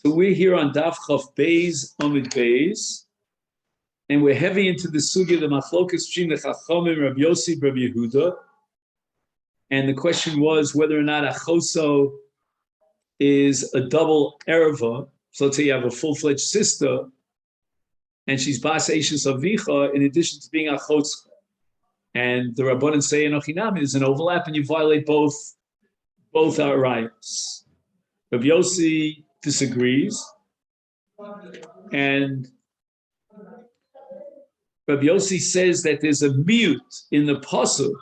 So we're here on Daf Chaf Beis Amid Beis, and we're heavy into the sugya, the machlokas between the Chachamim, Rabbi Yossi, Rabbi Yehuda. And the question was whether or not a choso is a double erva. So let's say you have a full-fledged sister, and she's bas eishes avicha, in addition to being a choso. And the Rabbanan say in Ochinami, there's an overlap, and you violate both our rights. Rabbi Yossi disagrees, and Rabbi Yossi says that there's a mute in the pasuk.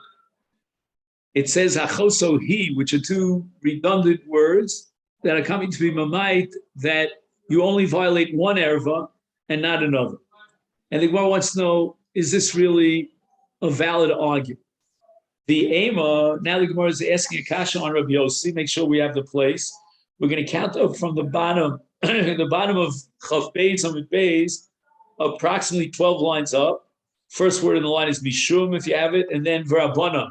It says achoso he, which are two redundant words that are coming to be mamait, that you only violate one erva and not another. And the Gemara wants to know, is this really a valid argument? The Ema, now the Gemara is asking a kasha on Rabbi Yossi, make sure we have the place. We're going to count up from the bottom, the bottom of Chaf Beis Amid Beis, approximately 12 lines up. First word in the line is Mishum, if you have it, and then V'Rabbanan.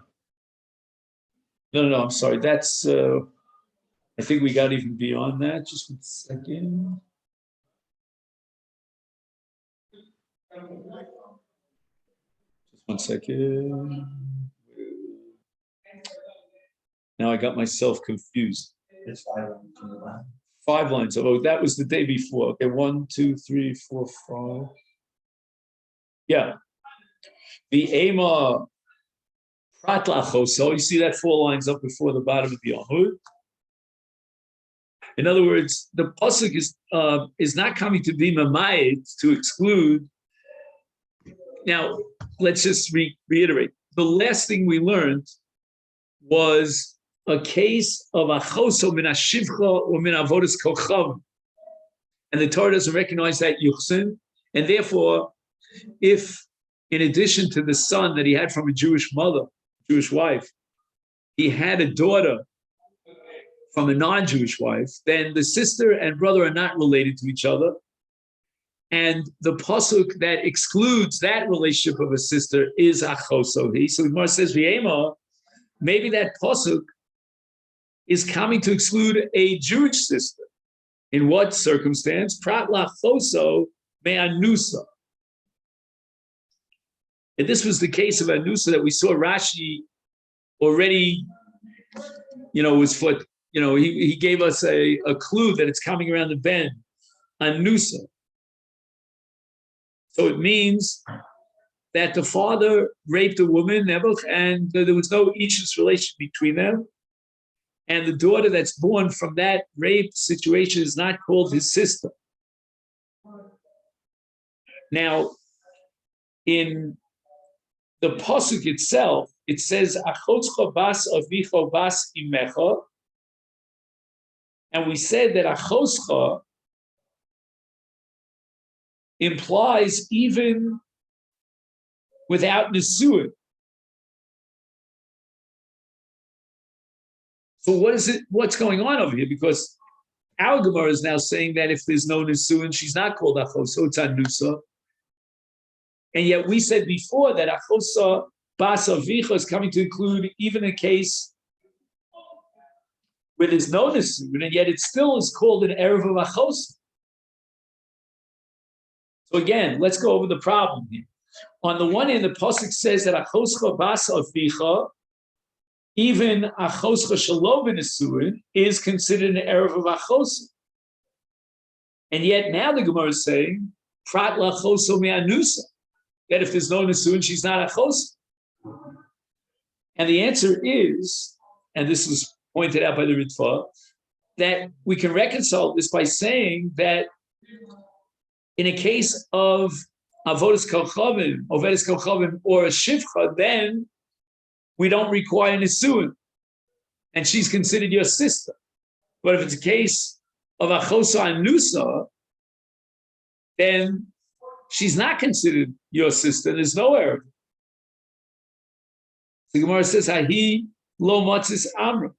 No, I'm sorry. That's, I think we got even beyond that. Just 1 second. Just 1 second. Now I got myself confused. It's 5 lines on the line. 5 lines. Oh, that was the day before. Okay, 1, 2, 3, 4, 5. Yeah. The Ema Prat Lachoso. You see that 4 lines up before the bottom of the Yahud. In other words, the pasuk is not coming to be mamayit, to exclude. Now, let's just reiterate. The last thing we learned was a case of achoso min hashivcha or min avodas kochav, and the Torah doesn't recognize that yuchsin, and therefore, if in addition to the son that he had from a Jewish mother, Jewish wife, he had a daughter from a non-Jewish wife, then the sister and brother are not related to each other, and the pasuk that excludes that relationship of a sister is achoso he. So Gemara says v'yema, maybe that pasuk is coming to exclude a Jewish sister. In what circumstance? Prat lachoso me'anusa. And this was the case of anusa that we saw Rashi already, was foot. He gave us a clue that it's coming around the bend. Anusa. So it means that the father raped a woman, Nebuch, and there was no Ishus relation between them. And the daughter that's born from that rape situation is not called his sister. Now, in the pasuk itself, it says, "Achotzcha bas avicha bas imecha," and we said that achotzcha implies even without nesuin. So what is it? What's going on over here? Because our Gemara is now saying that if there's no nesuin, she's not called achosa, it's anusa. And yet we said before that achosa bas avicha is coming to include even a case where there's no nesuin, and yet it still is called an erev of achosa. So again, let's go over the problem here. On the one hand, the pasuk says that achoscha bas avicha, even achoscha shelo b'nesuin, is considered an erev of achosa. And yet now the Gemara is saying, prat lachoso me'anusa, that if there's no nesuin, she's not achosa. And the answer is, and this is pointed out by the Ritva, that we can reconcile this by saying that in a case of avodas kochavim, or a shivcha, then we don't require nesuin, and she's considered your sister. But if it's a case of achosa and nusa, then she's not considered your sister. There's no error. The Gemara says, "Hahi lo matzis amrat."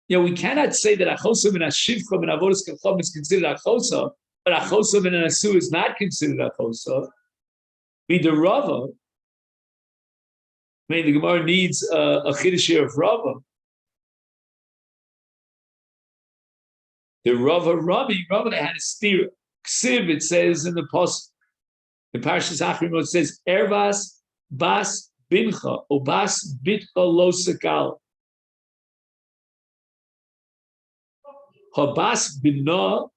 We cannot say that achosa min hashivcha min avodas kochavim is considered achosa, but achosa min nesu is not considered achosa. The Rava, the Gemara needs a chiddush of Rava. The Rava had a steer. Ksiv, it says in the post, the Parshas Achrimot, it says, Ervas bas bincha, or bas bitcha lo sekal. Habas bina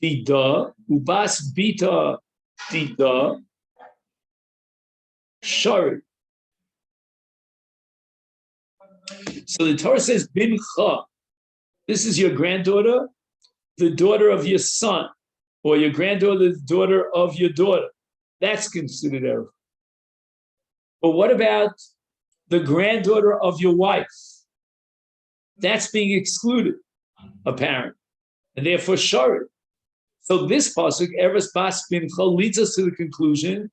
dida, ubas bita dida, shari. So the Torah says, bincha, this is your granddaughter, the daughter of your son, or your granddaughter, the daughter of your daughter. That's considered erev. But what about the granddaughter of your wife? That's being excluded, apparently, and therefore shari. So this pasuk, Eres Bas Bincha, leads us to the conclusion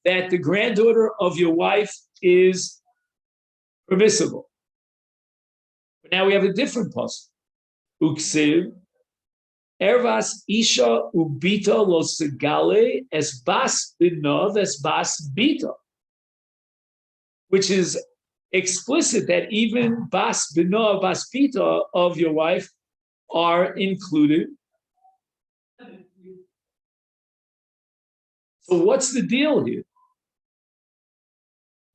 that the granddaughter of your wife is permissible. But now we have a different pasuk. Uksiv, Ervas Isha Ubita Lo Segale Es Bas Binov Es Bas Bita, which is explicit that even Bas Binov, Bas Bita of your wife are included. So what's the deal here?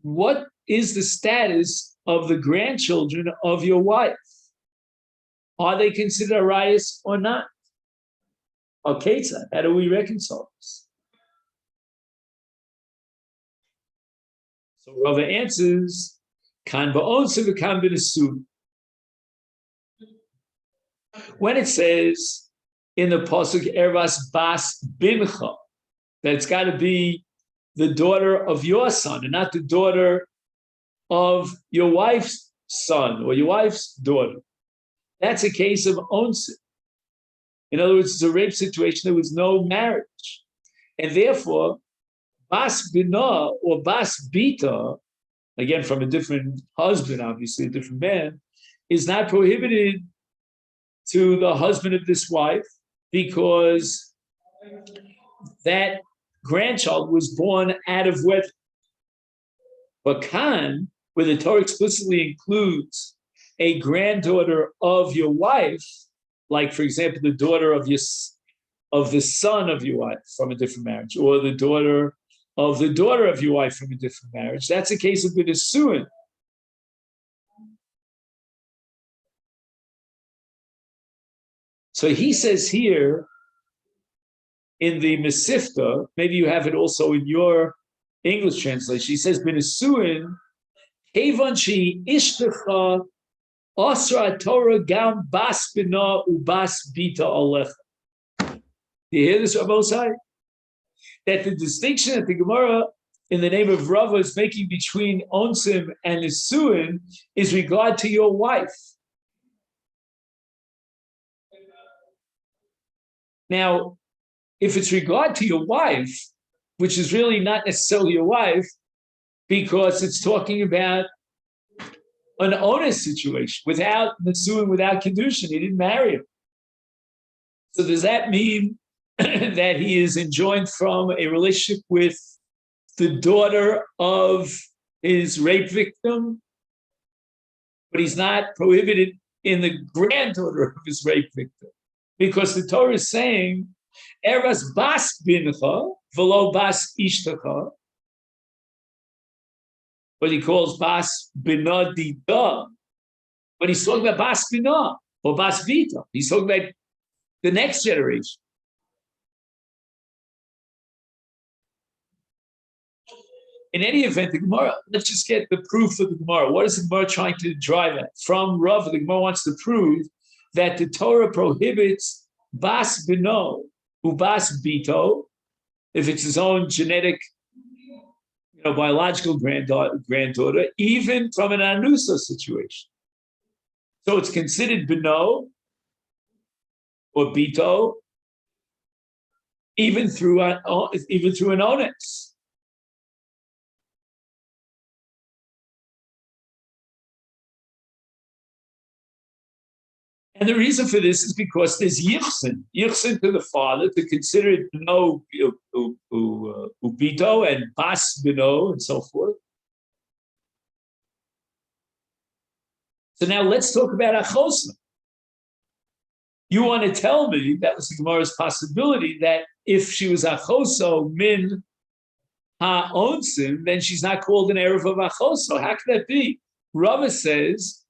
What is the status of the grandchildren of your wife? Are they considered arayos or not? Okay, so how do we reconcile this? So Rava answers, Kan ba'onsu v'kan b'nesu. When it says in the pasuk Ervas Bas Bincha, that it's got to be the daughter of your son and not the daughter of your wife's son or your wife's daughter. That's a case of onsit. In other words, it's a rape situation. There was no marriage. And therefore, Bas Bina or Bas Bita, again from a different husband, obviously a different man, is not prohibited to the husband of this wife because that grandchild was born out of wedlock. But Khan, where the Torah explicitly includes a granddaughter of your wife, like for example, the daughter of the son of your wife from a different marriage, or the daughter of your wife from a different marriage, that's a case of b'nesuin. So he says here in the Mesifta, maybe you have it also in your English translation, he says, b'nesuin, kevan she ishtecha asra Torah gam bas bina ubas bita alecha. Do you hear this, Rabbi Osai? That the distinction that the Gemara in the name of Rava is making between onsim and nisuin is regard to your wife. Now, if it's regard to your wife, which is really not necessarily your wife, because it's talking about an onus situation without nisuin, without kedushin, he didn't marry her. So does that mean that he is enjoined from a relationship with the daughter of his rape victim, but he's not prohibited in the granddaughter of his rape victim? Because the Torah is saying, Eras bas bincha, velo bas ishtacha, what he calls bas bina dida, but he's talking about bas bina or bas vita. He's talking about the next generation. In any event, the Gemara, let's just get the proof of the Gemara. What is the Gemara trying to drive at? From Rav, the Gemara wants to prove that the Torah prohibits bas bino ubas bito, if it's his own genetic, biological granddaughter, even from an anusa situation. So it's considered bino or bito, even through an onus. And the reason for this is because there's yichsin to the father to consider it bino ubito and bas bino and so forth. So now let's talk about achosna. you want to tell me that was the Gemara's possibility that if she was achoso min ha'onsim, then she's not called an erev of achoso. How can that be? Rava says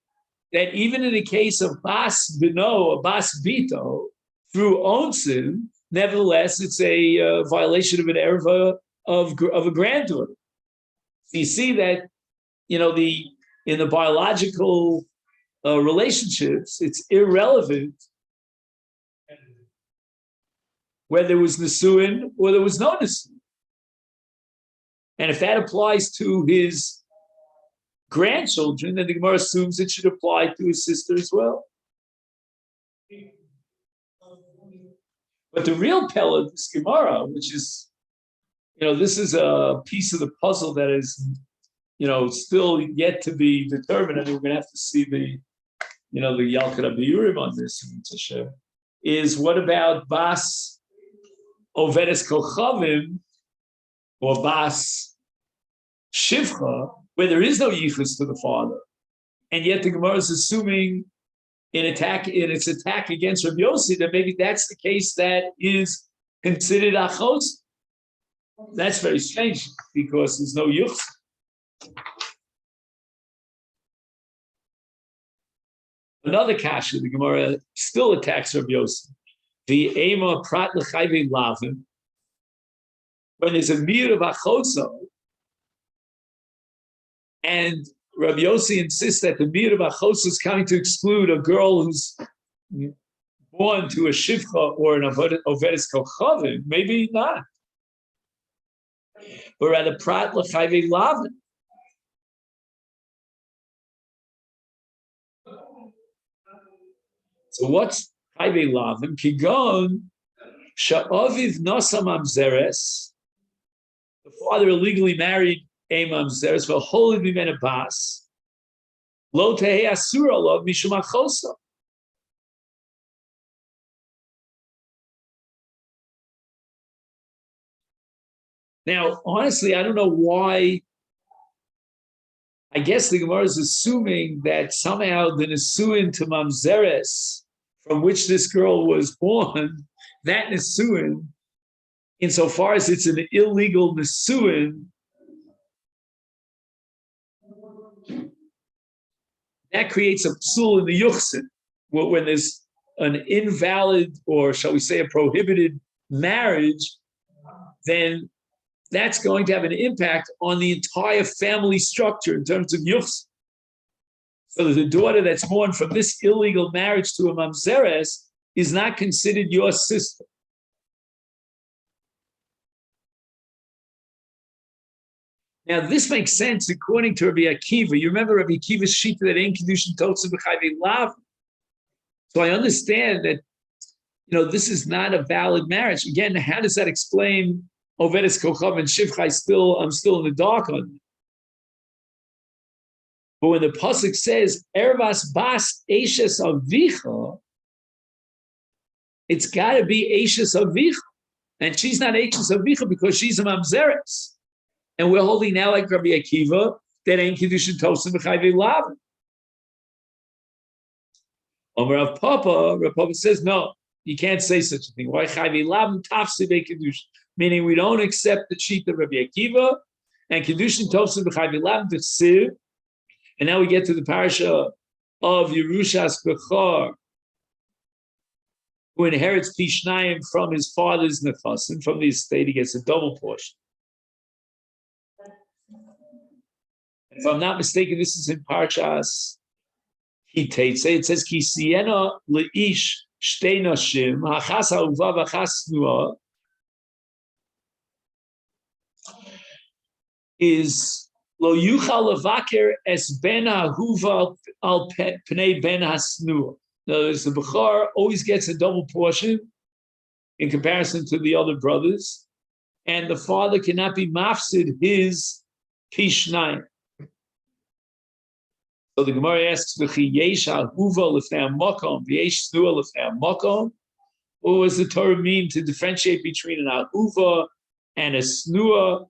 that even in the case of bas bino or bas bito through onsim, nevertheless it's a violation of an erev of a granddaughter. So you see that in the biological relationships, it's irrelevant whether there was Nisuin or there was no Nisuin. And if that applies to his grandchildren, then the Gemara assumes it should apply to his sister as well. But the real Pella of this Gemara, which is, this is a piece of the puzzle that is, still yet to be determined. I mean, we're going to have to see the Yalkut Abiyurim on this, is what about Bas Ovedes Kochavim or Bas Shivcha, where there is no yichus to the father, and yet the Gemara is assuming in its attack against Rabbi Yossi that maybe that's the case that is considered achos. That's very strange because there's no yichus. Another kasha, the Gemara still attacks Rabbi Yossi. The ema prat l'chayve lavim. When there's a mir of achoso, and Rabbi Yossi insists that the mir of achoso is coming to exclude a girl who's born to a shivcha or an ovedes kochavim, maybe not. But rather prat l'chayve lavim. So what's chayve lavim? Kigon sha'aviv nosa mamzeres. The father illegally married a mamzeres v'holid mimena bas. Lo tehei asur alav mishum achosa. Now, honestly, I don't know why. I guess the Gemara is assuming that somehow the Nisuin to Mamzeres, from which this girl was born, that Nisuin, insofar as it's an illegal Nisuin, that creates a psul in the Yuchsin. When there's an invalid, or shall we say a prohibited marriage, then that's going to have an impact on the entire family structure in terms of yuchs. So that the daughter that's born from this illegal marriage to a mamzeres is not considered your sister. Now, this makes sense according to Rabbi Akiva. You remember Rabbi Akiva's shita that ain't kedushin totzim b'chayvei lav. So I understand that, this is not a valid marriage. Again, how does that explain Ovedes Kochav and Shivcha? I'm still in the dark on it. But when the pasuk says Ervas Bas Eishes Avicha, it's got to be Eishes Avicha, and she's not Eishes Avicha because she's a mamzeres, and we're holding now like Rabbi Akiva that ain't kedushin tosim b'chayvei lavin. Rav Papa says no, you can't say such a thing. Why chayvei lavin tafsi bekedushin? Meaning we don't accept the sheet of Rabbi Akiva, and Kedushin Tovsim B'chayvei Lavim T'chsiv. And now we get to the parasha of Yerushas Bechor, who inherits Pishnayim from his father's nechasim, from the estate. He gets a double portion. If I'm not mistaken, this is in Parshas Kiteitzeh. It says Ki siena leish shtei nashim hachas ha'uva v'chas snua. Is lo yuchal levaker es ben ha'huva al pnei ben hasnua. In other words, the Bechor always gets a double portion in comparison to the other brothers, and the father cannot be mafsid his pishnayim. So the Gemara asks, "V'chi yesh ha'huva lefnei ha'makom, v'yesh snua lefnei ha'makom." What does the Torah mean to differentiate between an ha'huva and a snua,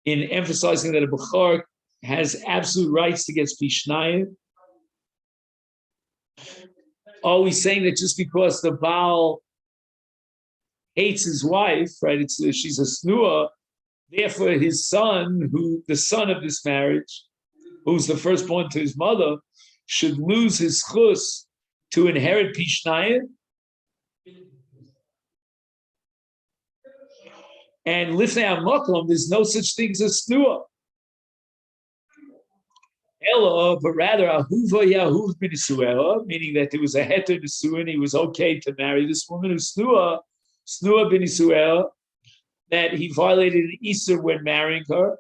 in emphasizing that a Bechor has absolute rights to get Pishnayim? Are we saying that just because the Baal hates his wife, right? She's a snua, therefore his son, the son of this marriage, who's the firstborn to his mother, should lose his chus to inherit Pishnayim? And lifnei hamakom, there's no such thing as a snua. Ella, but rather ahuva yahuv b'nisuela, meaning that there was a heter nisuah and he was okay to marry this woman who's snua b'nisuela, that he violated an Isur when marrying her.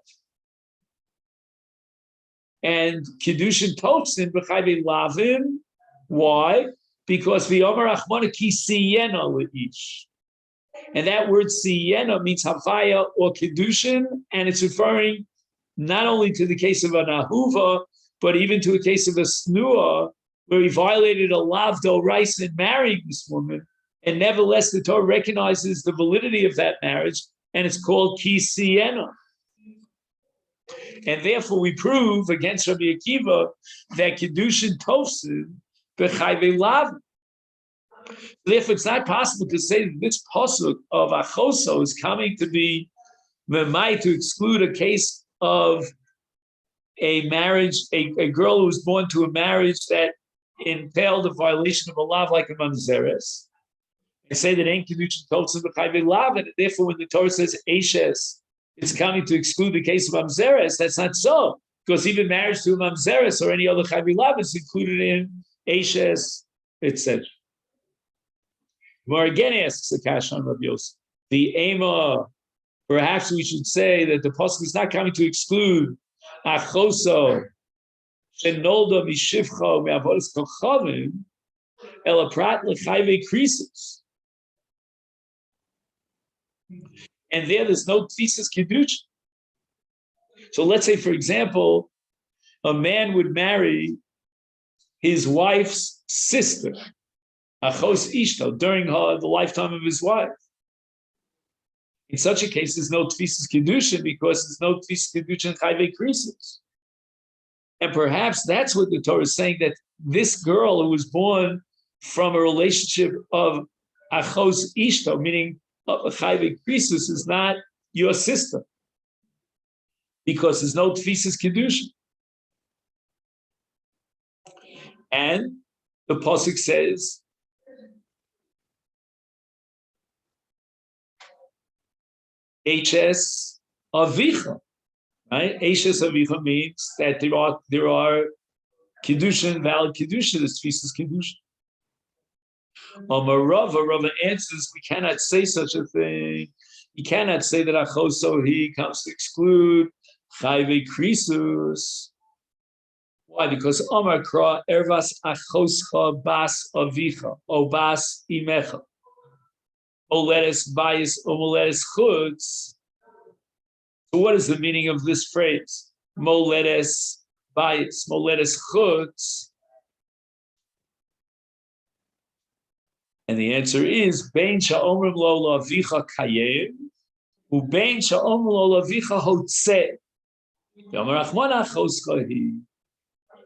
And Kiddushin Tolsin b'chayve lavim. Why? Because v'yomer achmana ki siyena le'ish. And that word siyena means havaya or Kiddushin, and it's referring not only to the case of an ahuva, but even to a case of a snua, where he violated a lav d'orais in marrying this woman, and nevertheless the Torah recognizes the validity of that marriage, and it's called ki siyena. And therefore we prove against Rabbi Akiva that Kiddushin Tofsin b'chayve lav. Therefore, it's not possible to say that this pasuk of Achoso is coming to be memai to exclude a case of a marriage, a girl who was born to a marriage that entailed a violation of a lav like a mamzeres, and say that ain't Kiddushin Tofsin b'chayve lav, and therefore when the Torah says Eishes, it's coming to exclude the case of mamzeres. That's not so, because even marriage to a mamzeres or any other chayv lav is included in Eishes, etc. Mar again asks the Kash on Rabbi Yosef. The Ema, perhaps we should say that the pasuk is not coming to exclude Achoso Shenolda Mishivcha Me'avodas Kochavim Ela Prat L'Chayve Krisus. And there's no thesis Kiddush. So let's say, for example, a man would marry his wife's sister, Achos Ishto, during the lifetime of his wife. In such a case, there's no thesis Kiddushin because there's no thesis Kiddushin Chayve Krisus. And perhaps that's what the Torah is saying, that this girl who was born from a relationship of Achos Ishto, meaning Chayve Krisus, is not your sister, because there's no Tfisis Kiddushin. And the pasuk says, Eishes Avicha, right? Eishes Avicha means that there are Kiddushin, valid Kiddushin, there's Tfisis Kiddushin. Rava answers, we cannot say such a thing. You cannot say that Achoso, he comes to exclude Chayve Krisus. Why? Because Omar Kra Ervas Achoscha Bas Avicha, O Bas Imecha, Moleres Bayis, O Moleres Chutz. So what is the meaning of this phrase? Moleres Bayis, Moleres Chutz. And the answer is Bein Sha'omrim Lo Lavicha Kayem, Ubein Sha'omrim Lo Lavicha Hotzeh. Yomer Achmon Achoscha Hi.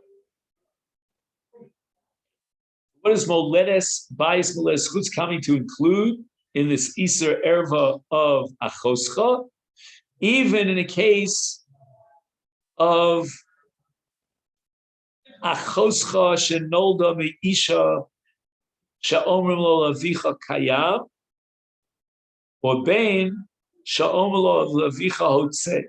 What is Moledes Bayis Moledes Chutz coming to include in this Iser Erva of Achoscha? Even in a case of Achoscha Shenolda Meisha Sha'omrim Lo Lavicha Kayam, or Bein Sha'omrim Lo Lavicha Hotzeh.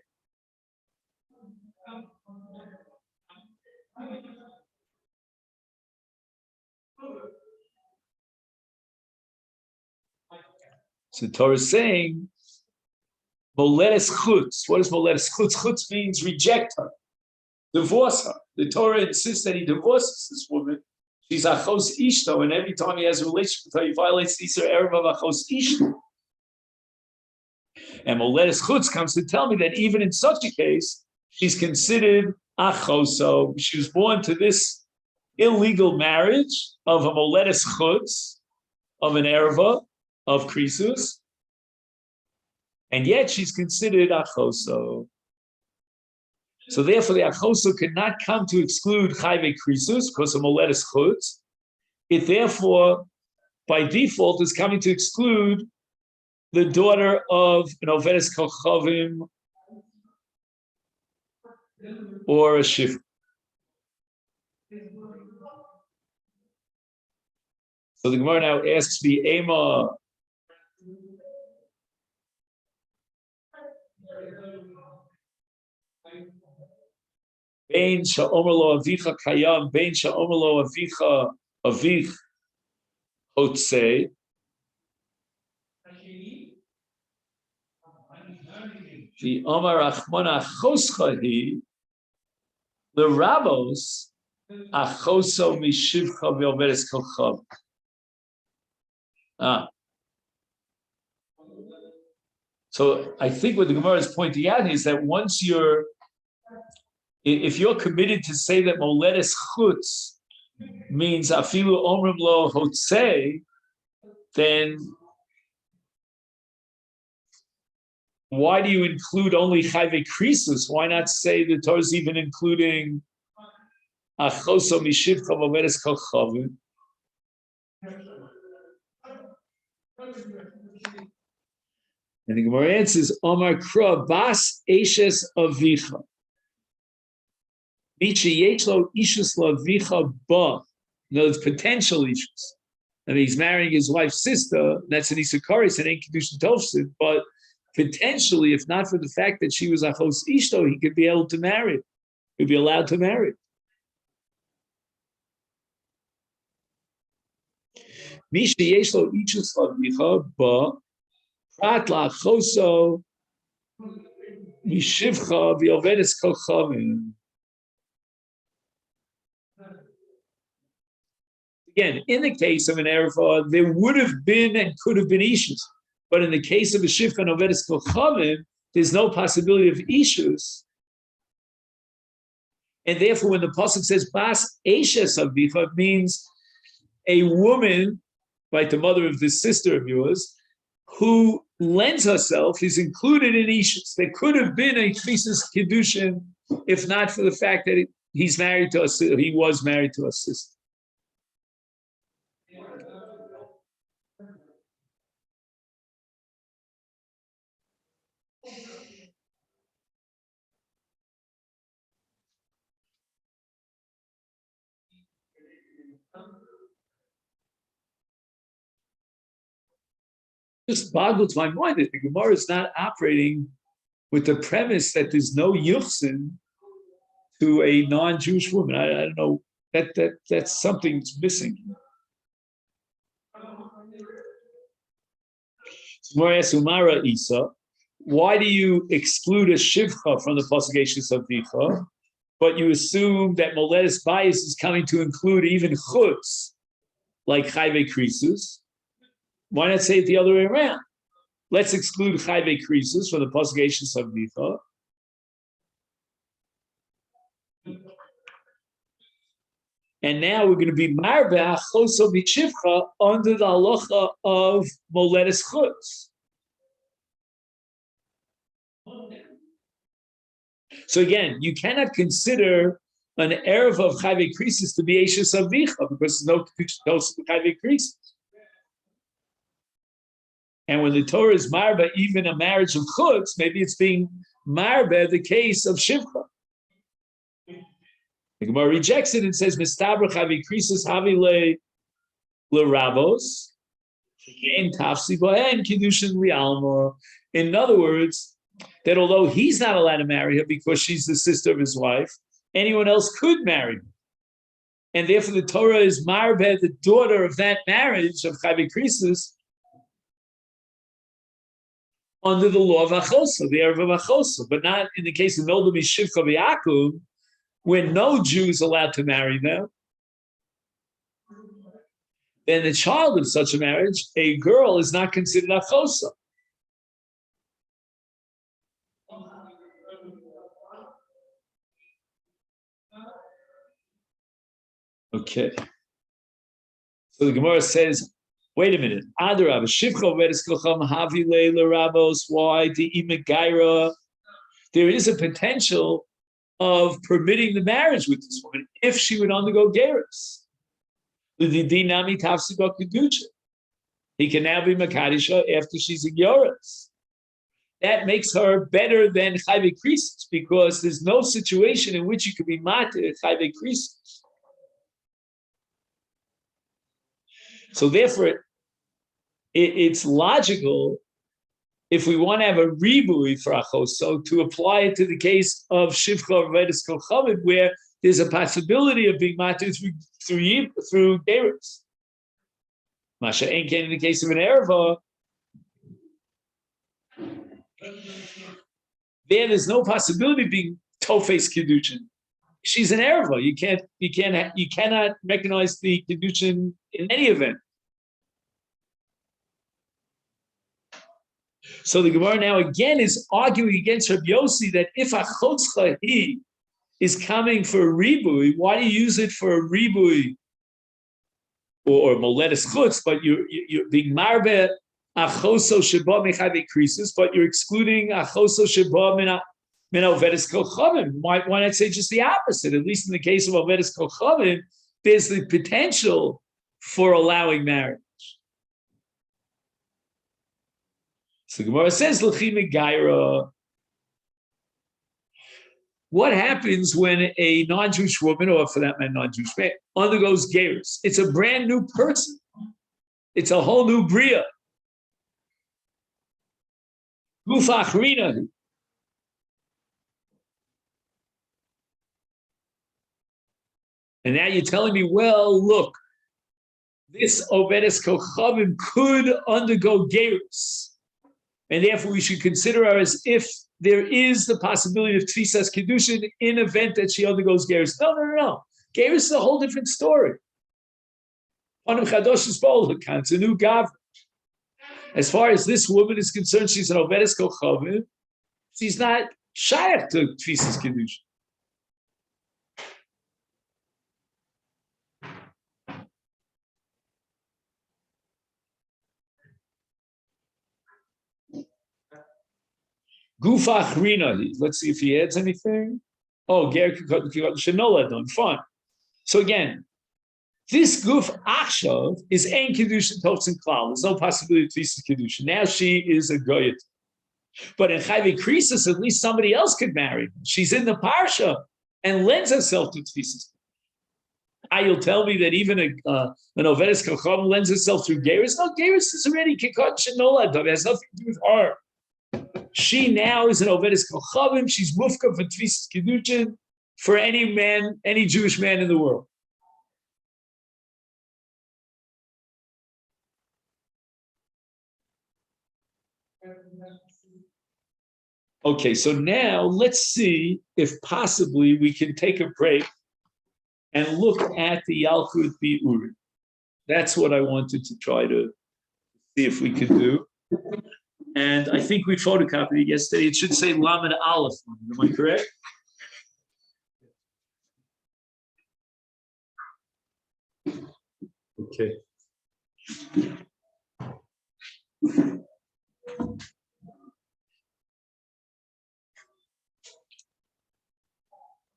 So the Torah is saying, Moledes Chutz. What is Moledes Chutz? Chutz means reject her, divorce her. The Torah insists that he divorces this woman. She's Achos Ishto, and every time he has a relationship with her, he violates the Yisur Erev of Achos Ishto. And Moledes Chutz comes to tell me that even in such a case, she's considered Achoso. She was born to this illegal marriage of a Moledes Chutz, of an Erva, of Krisus, and yet she's considered Achoso. So therefore, the Achoso cannot come to exclude Chayve Krisus because of Moledes Chutz, it therefore, by default, is coming to exclude the daughter of an Ovedes Kochavim or a Shifra. So the Gemara now asks me, Ema, Bein sha'omer lo avicha kayam, bein sha'omer lo avicha avich hotzei. The Omar Achmona Choschahi, the Rabos, Achoso Mishivcha V'Omeres Kolchav. So I think what the Gemara is pointing out is that if you're committed to say that Moledes Chutz means Afilu Omrim Lo Hotzei, then why do you include only Chayve Krisus? Why not say the Torah is even including Achoso Mishivcha V'Omeres Kolchavim? And the Gemara answers, Omar Kra Bas Eshes Avicha. Michi Yechlo Ishus Lavicha Ba. In other words, potential issues. And he's marrying his wife's sister, that's an Isakaris and Ein Kedushin Tovsid, but potentially, if not for the fact that she was Achos Ishto, he could be able to marry. He'd be allowed to marry. Mishi Yeshlo Ishus Lavicha Ba. Prat Lachoso Mishivcha V'Ovedes Kolchavim. Again, in the case of an Erev, there would have been and could have been issues. But in the case of a Shivcha and Ovedes Kolchavim, there's no possibility of issues. And therefore, when the Pasuk says, Bas Eshes Avicha, it means a woman, like the mother of this sister of yours, who lends herself is included in issues. There could have been a Tfisus Kiddushin, if not for the fact that he's married to us, he was married to a sister. Just boggles my mind that the Gemara is not operating with the premise that there's no yuchsin to a non-Jewish woman. I don't know, that's something that's missing. Umara Isa, why do you exclude a shivcha from the Pasuk of Vicha, but you assume that Moledes Bayis is coming to include even chutz, like Chayve Krisus? Why not say it the other way around? Let's exclude Chayve Krisus from the Pasuk of Vicha. And now we're going to be Marba Choso B'Shivcha under the halacha of Moledes Chutz. So again, you cannot consider an Erev of Chayve Krisus to be Eshes Avicha because there's no Chayve Krisus. And when the Torah is Marba, even a marriage of Chutz, maybe it's being Marba the case of Shivcha. The Gemara rejects it and says, "Mistabra chavi krisus havi leravos, again tafsi bohen kiddushin lialma." In other words, that although he's not allowed to marry her because she's the sister of his wife, anyone else could marry her, and therefore the Torah is marbe, the daughter of that marriage of chavi krisus, under the law of achosa, the erev of achosa, but not in the case of Nolda Mishivcha v'Yakov, when no Jew is allowed to marry them. Then the child of such a marriage, a girl, is not considered achosa. Okay. So the Gemara says, wait a minute. Adarab, Shivcha Vedes Kocham Havi Leila Rabos, why the Imegaira? There is a potential of permitting the marriage with this woman if she would undergo gerus. The dinami tafsiba kedusha. He can now be makadisha after she's a yoris. That makes her better than chayve krisis because there's no situation in which you could be matir chayve krisis. So therefore, it's logical if we want to have a ribui for achoso to apply it to the case of shivcha or vedis kolchavim, where there's a possibility of being matir through gerus. Masha ain't in the case of an erva. There's no possibility of being tofes kedushin. She's an erva. You cannot recognize the kedushin in any event. So the Gemara now again is arguing against Rabbi Yossi that if a chotzcha he is coming for a ribui, why do you use it for a ribui or moledes chutz? But you're being marbe achoso sheba mechave krisis, but you're excluding achoso sheba min ovedes kolchavim. Why not say just the opposite? At least in the case of ovedes kolchavim, there's the potential for allowing marriage. So the Gemara says, what happens when a non-Jewish woman, or for that matter, non-Jewish man, undergoes gerus? It's a brand new person. It's a whole new bria. Gufa achrina. And now you're telling me, well, look, this ovedes kochavim could undergo gerus. And therefore, we should consider her as if there is the possibility of tfisas kedushin in event that she undergoes gerus. No. Gerus is a whole different story. It's a new gav. As far as this woman is concerned, she's an ovedes kochavim. She's not shayach to tfisas kedushin. Gufa achrina. Let's see if he adds anything. Oh, ger shenola done. Fine. So again, this guf achshav is ein kedushin totzin klal. There's no possibility of tfisas kedushin. Now she is a goyet. But in chayve krisis, at least somebody else could marry her. She's in the parsha and lends herself to tfisas. You'll tell me that even an ovedes kochavim lends herself through gerus. No, gerus is already kikot shenola done. It has nothing to do with her. She now is an ovedes kochavim. She's mufka for tfisas kedushin for any man, any Jewish man in the world. Okay, so now let's see if possibly we can take a break and look at the Yalkut Bi'uri. That's what I wanted to try to see if we could do. And I think we photocopied it yesterday. It should say Lamed Aleph. Am I correct? Okay.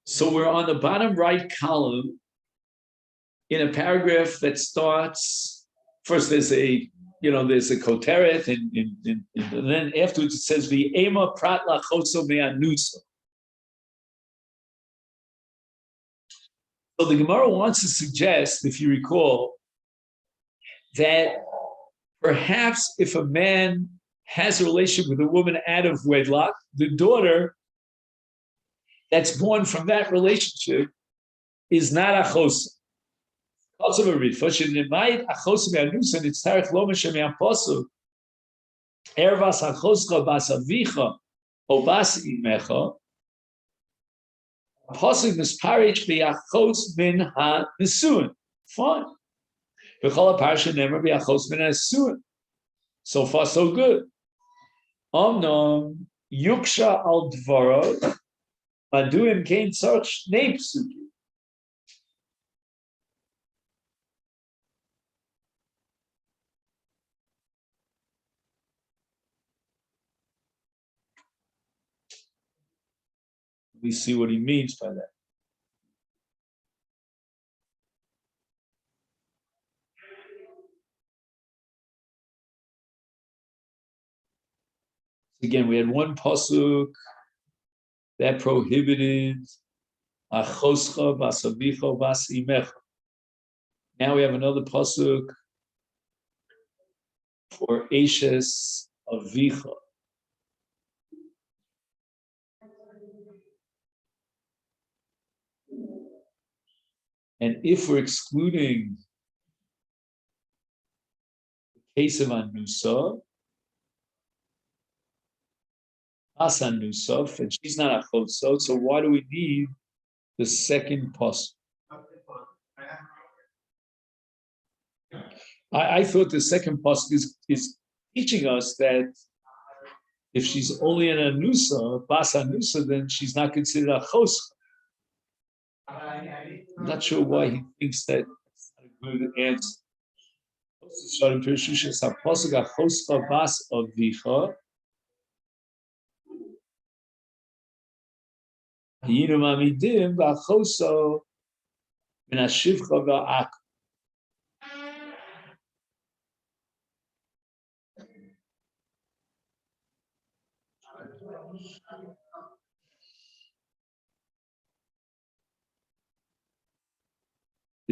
So we're on the bottom right column in a paragraph that starts, first there's a koteret, and then afterwards it says, V'ema prat lachoso me'anuso. So the Gemara wants to suggest, if you recall, that perhaps if a man has a relationship with a woman out of wedlock, the daughter that's born from that relationship is not achos. Also, a ritfa might achos me'anusa nitzarech lo meshem me'aposu ervas achoscha bas avicha o bas imecha posuk misparich be'achos min ha nesuin. Fine. B'chol parsha never be'achos min ha nesuin. So far, so good. Omnom yuksha al dvarot. Maduim kain tzarich shnei psukim. We see what he means by that. Again, we had one pasuk that prohibited achoscha vasavicha vasimecha. Now we have another pasuk for Ashes Avicha. And if we're excluding the case of Anusa, As Anusaf, and she's not a Chotso, so why do we need the second pasuk? I thought the second pasuk is teaching us that if she's only an Anusa, Bas Anusa, then she's not considered a Choscha. I'm not sure why he thinks that it's not a good answer.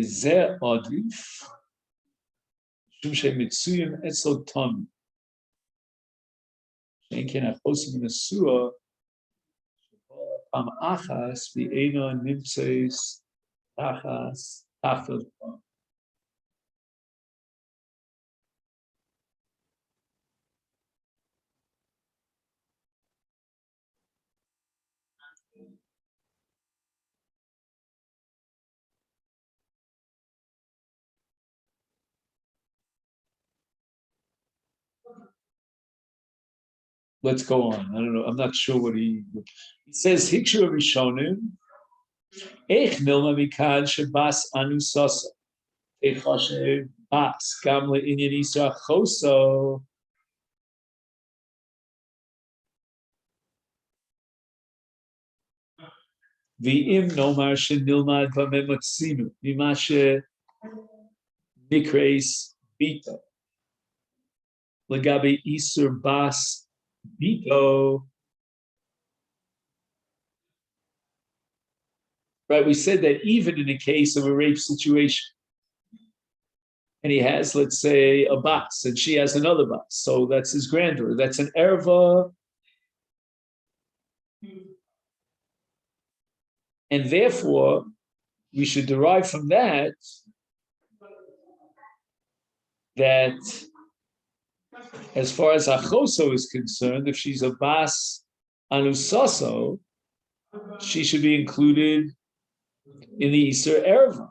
זה עדיף, משום שהם מצויים אצל תומי. שאין כן החוסר מנשוא, פעם אחס ואינו נמצאס תחת תומי. Let's go on. I don't know. I'm not sure what he says. Hikshu Rishonim, Eich Nilma Mikan Shabas Anusasa. Echashe Bas Gamle Inyan Isra Choso. V'im Nomar Shenilmad Vamemotzinu. Mimashe Nikreis Bita. Legabe Isur Bas Bito. Right, we said that even in the case of a rape situation, and he has, let's say, a bas, and she has another bas, so that's his granddaughter. That's an erva, and therefore we should derive from that as far as achoso is concerned, if she's a bas anusaso, she should be included in the Isser erva.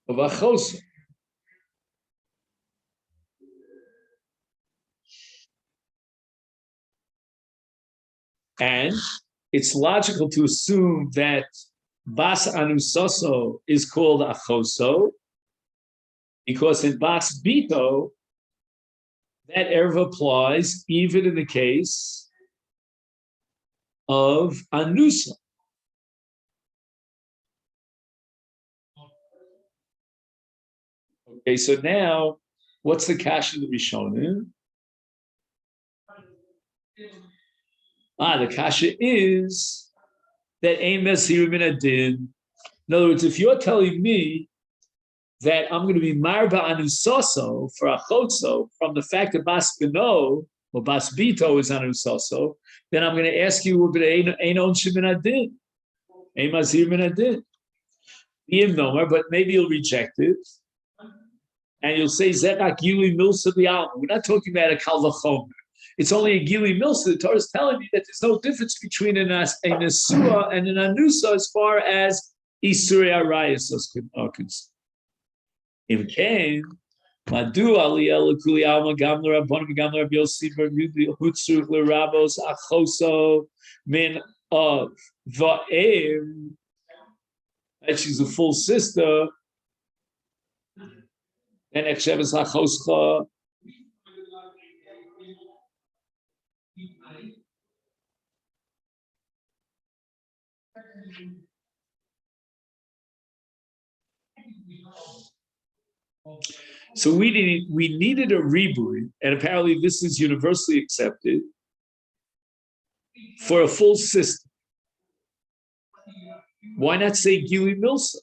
Of achoso. And it's logical to assume that Bas Anusoso is called Achoso, because in Bas Bito, that erva applies even in the case of Anusa. Okay, so now, what's the kash of the Rishonim? The kasha is that ein mesir min adin. In other words, if you're telling me that I'm going to be marba anusoso for achotso from the fact that bas beno or bas bito is anusoso, then I'm going to ask you, but ein onshe min adin, ein masir min adin. But maybe you'll reject it, and you'll say zerak yuli milsa b'alma. We're not talking about a kal v'chomer. It's only a Gili Milsa. The Torah is telling me that there's no difference between a Nesua and an Anusa as far as Isuri Arayas are concerned. If came, Madu Aliyah Kuli Alma Gamla Rabbanim Gamla Rabbi Yossi Hutzur L'Rabos Achoso Min of Va'im, that she's a full sister, and Echsheves Achoscha. So we needed a ribui, and apparently this is universally accepted for a full system. Why not say Gili Milsa?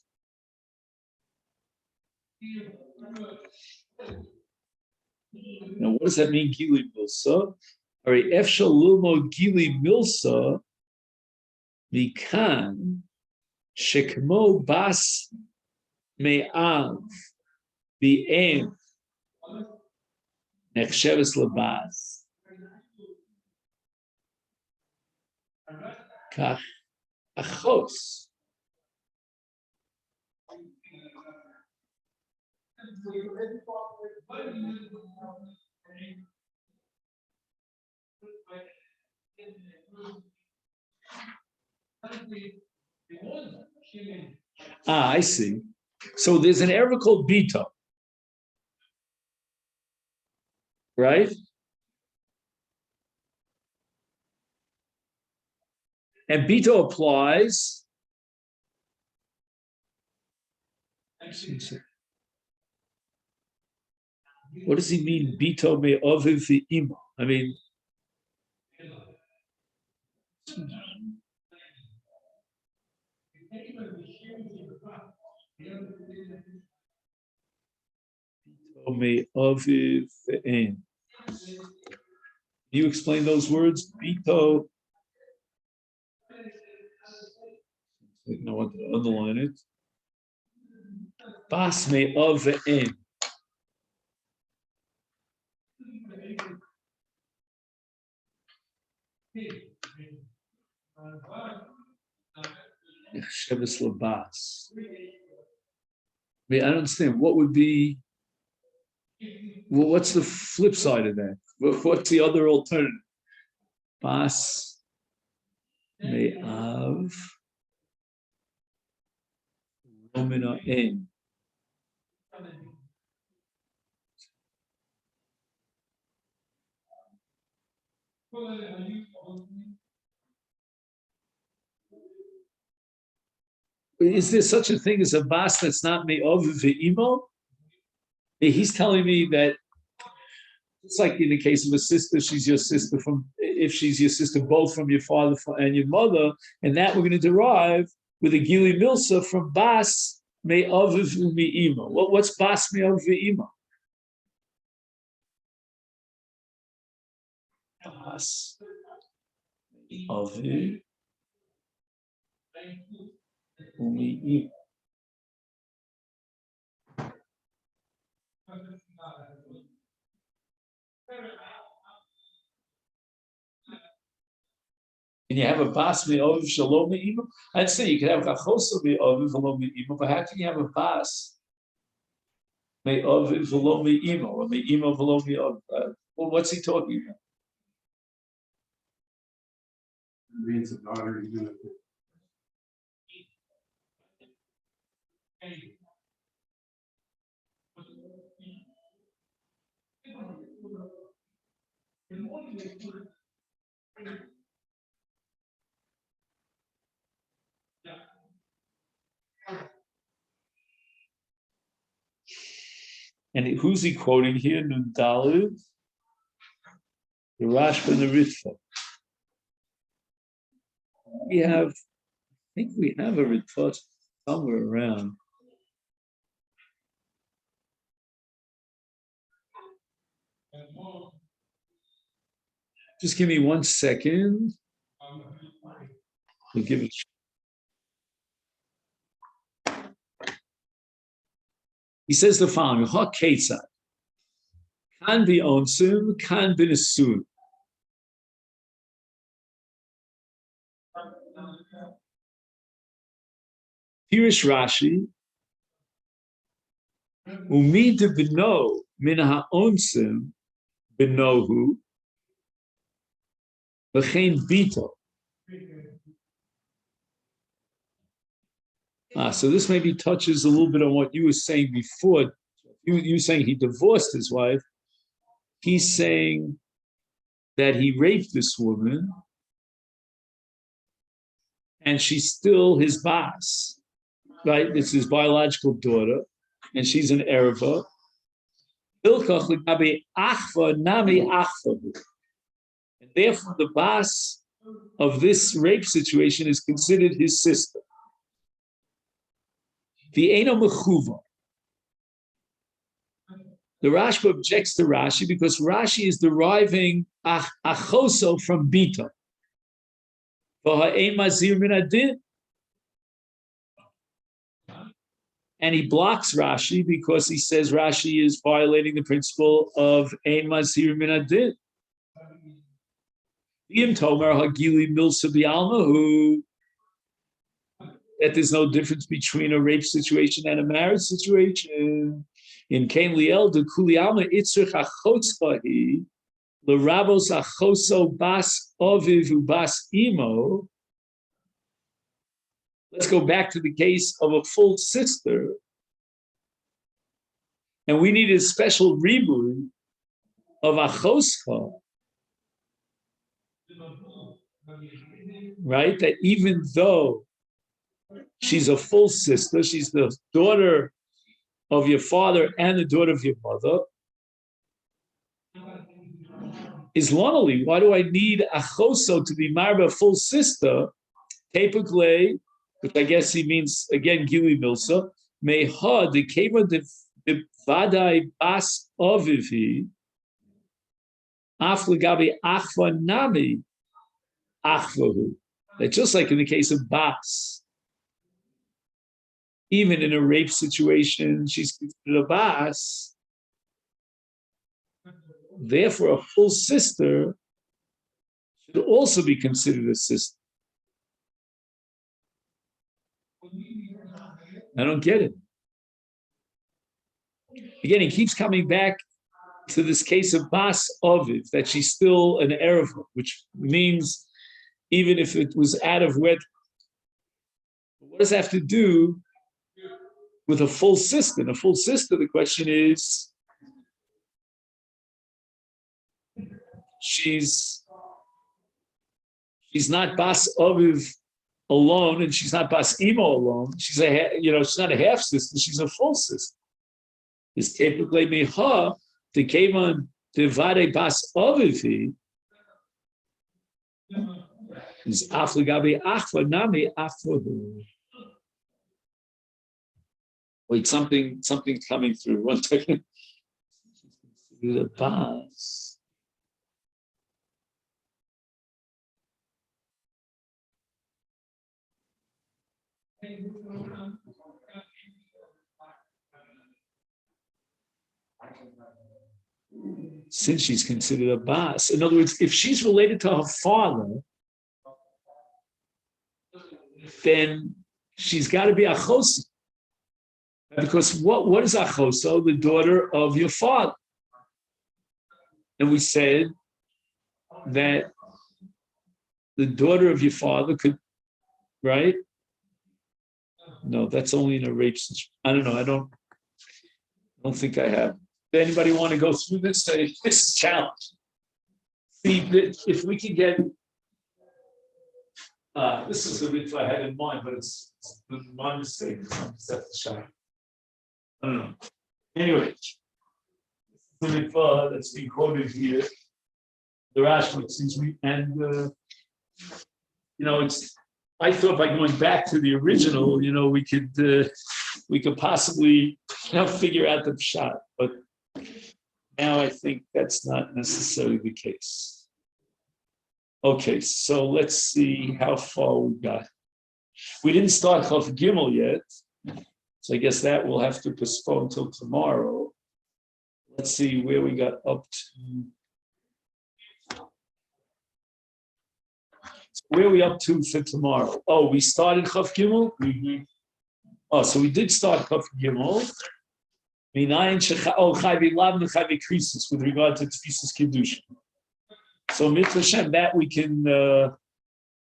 Now, what does that mean, Gili Milsa? All right, Efshal Lilmo Gili Milsa, Mikan, Shekmo Bas Me'av, B'em, Nechsheves Labaz. Kach Achos. I see. So there's an error called Bito, right? And Bito applies. What does he mean? Bito me oviv v'imo. I mean, Bito me oviv v'em. Can you explain those words? Bito. I want to underline it. Bas me of v'em. Sheves labas. I mean, I don't understand. What would be? Well, what's the flip side of that? What's the other alternative? Bas me'av lomina en. Is there such a thing as a bas that's not me'av ve'imo? He's telling me that it's like in the case of a sister, she's your sister from, if she's your sister both from your father and your mother, and that we're going to derive with a Gili Milsa from bas me'av ve'imo. What's bas me'av ve'imo? Bas me'av ve'imo. And you have a bas me'oviv shalom me'imo. I'd say you could have chachosa me'oviv shalom me'imo, but how can you have a bas me'oviv shalom me'imo or me'imo shalom me'oviv? Well, what's he talking about? It means a daughter. And who's he quoting here? Nun Dalid, the Rashba and the Ritva. I think we have a Ritva somewhere around. Just give me 1 second. We'll give it. He says the following: Ha Ketzad, Kan be onsim, Kan be nesun. Pirish Rashi, Umi de beno min ha-onsim benohu, v'chein bito. So this maybe touches a little bit on what you were saying before. You were saying he divorced his wife. He's saying that he raped this woman and she's still his boss, right? It's his biological daughter and she's an Ereva. Hilchach legabe achva nami achva. And therefore, the bas of this rape situation is considered his sister. The eno mechuva. The Rashba objects to Rashi because Rashi is deriving achoso from bita. And he blocks Rashi because he says Rashi is violating the principle of ein mazir min adin. That there's no difference between a rape situation and a marriage situation. In Kain Liel, the Kuli Alma Itzrich Achotzchahi, L'Rabos Achoso Bas Oviv Bas Imo. Let's go back to the case of a full sister. And we need a special ribui of Achoscha. Right? That even though she's a full sister, she's the daughter of your father and the daughter of your mother, is lonely. Why do I need achoso to be married a full sister? Typically, which I guess he means again gili milsa, meha the keva the vadai bas ovivi aflegabi achva nami achvahu. That just like in the case of bas, even in a rape situation, she's considered a bas. Therefore, a full sister should also be considered a sister. I don't get it. Again, he keeps coming back to this case of bas oviv, that she's still an erev, which means even if it was out of wedlock. What does that have to do with a full sister? A full sister, the question is, she's not bas aviv alone, and she's not bas imo alone. She's she's not a half sister. She's a full sister. Is typically meha the kevan devare bas aviv is aflegabi achva nami achvahu. Wait, something's coming through. 1 second. The bas. Since she's considered a bas, in other words, if she's related to her father, then she's got to be achosa. Because what is achosa? The daughter of your father. And we said that the daughter of your father could, right? No, that's only in a rape situation. I don't know. I don't think I have. Does anybody want to go through this? This is a challenge. See, if we can get, this is the mitzvah I had in mind, but it's my mistake. I don't know. Anyway, the mitzvah that's being quoted here, the Rashi, since we, and it's. I thought by going back to the original, we could possibly figure out the pshat, but now I think that's not necessarily the case. Okay, so let's see how far we got. We didn't start Chaf Gimel yet, so I guess that we'll have to postpone until tomorrow. Let's see where we got up to. Where are we up to for tomorrow? Oh, we started Chaf Gimel? Mm-hmm. Oh, so we did start Chaf Gimel. With regard to Tfisus Kedusha. So Mitzvah Hashem, that we can,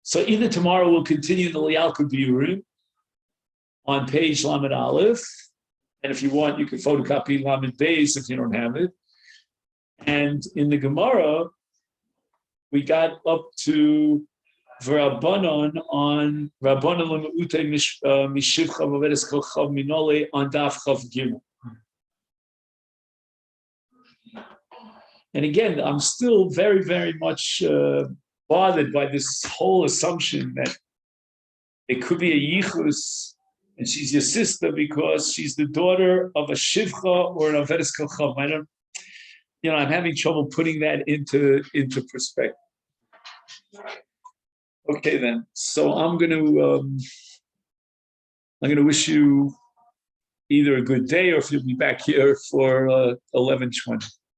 so either tomorrow we'll continue the Lialkut Biurim on page Lamed Aleph, and if you want, you can photocopy Lamed Beis if you don't have it. And in the Gemara, we got up to V'Rabbanon on Rabbanon L'Me'ute Mishivcha V'Vedes Kol Chav Minole on Daf Chav Gimel. And again, I'm still very, very much bothered by this whole assumption that it could be a yichus, and she's your sister because she's the daughter of a shivcha or an averes kocham. I don't, I'm having trouble putting that into perspective. Okay, then. So I'm going to wish you either a good day or if you'll be back here for 11:20.